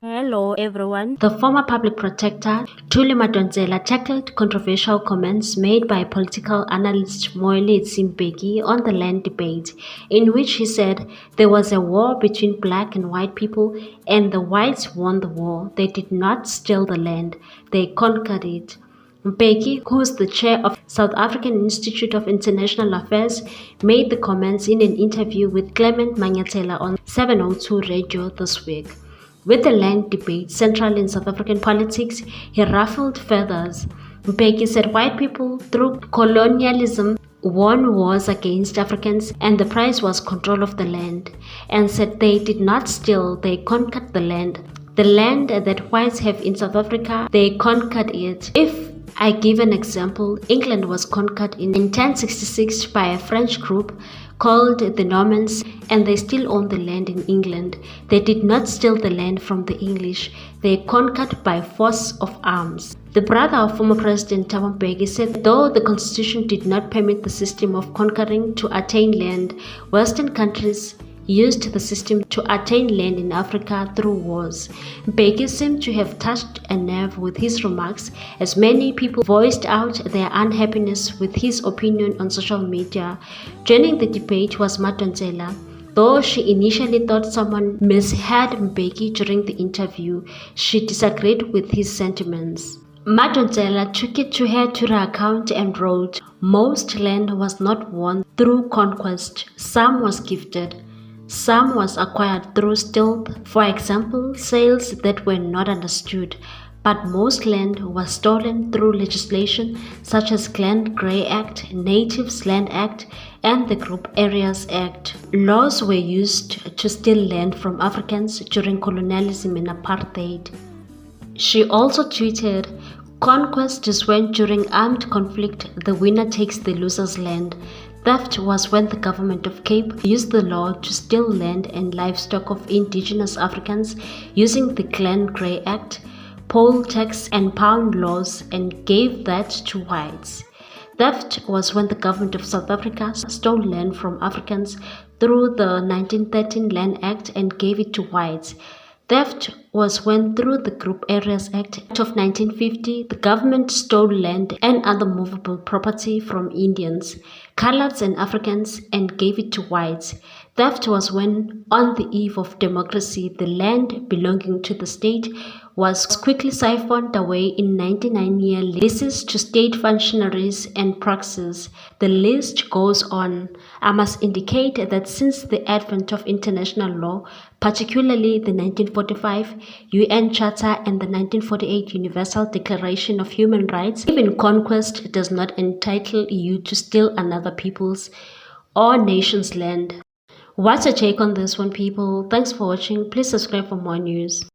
Hello everyone. The former public protector Thuli Madonsela tackled controversial comments made by political analyst Moiletsi Mbeki on the land debate, in which he said there was a war between black and white people and the whites won the war. They did not steal the land, they conquered it. Mbeki, who is the chair of South African Institute of International Affairs, made the comments in an interview with Clement Manyathela on 702 Radio this week. With the land debate central in South African politics, he ruffled feathers. Mbeki said white people, through colonialism, won wars against Africans and the price was control of the land, and said they did not steal, they conquered the land. The land that whites have in South Africa, they conquered it. If I give an example, England was conquered in 1066 by a French group called the Normans, and they still own the land in England. They did not steal the land from the English, they conquered by force of arms. The brother of former President Thabo Mbeki said though the constitution did not permit the system of conquering to attain land, Western countries used the system to attain land in Africa through wars. Mbeki seemed to have touched a nerve with his remarks, as many people voiced out their unhappiness with his opinion on social media. Joining the debate was Madonsela. Though she initially thought someone misheard Mbeki during the interview, she disagreed with his sentiments. Madonsela took it to her Twitter account and wrote, "Most land was not won through conquest, some was gifted. Some was acquired through stealth, for example, sales that were not understood, but most land was stolen through legislation such as Land Grey Act, Natives Land Act, and the Group Areas Act. Laws were used to steal land from Africans during colonialism and apartheid." She also tweeted, "Conquest is when during armed conflict the winner takes the loser's land. Theft was when the government of Cape used the law to steal land and livestock of indigenous Africans using the Land Grey Act, poll tax and pound laws and gave that to whites. Theft was when the government of South Africa stole land from Africans through the 1913 Land Act and gave it to whites. Theft was when, through the Group Areas Act of 1950, the government stole land and other movable property from Indians, Coloureds and Africans and gave it to whites. Theft was when, on the eve of democracy, the land belonging to the state was quickly siphoned away in 99-year leases to state functionaries and proxies. The list goes on. I must indicate that since the advent of international law, particularly the 1945 UN Charter and the 1948 Universal Declaration of Human Rights, even conquest does not entitle you to steal another people's or nation's land." What's your take on this one, people? Thanks for watching. Please subscribe for more news.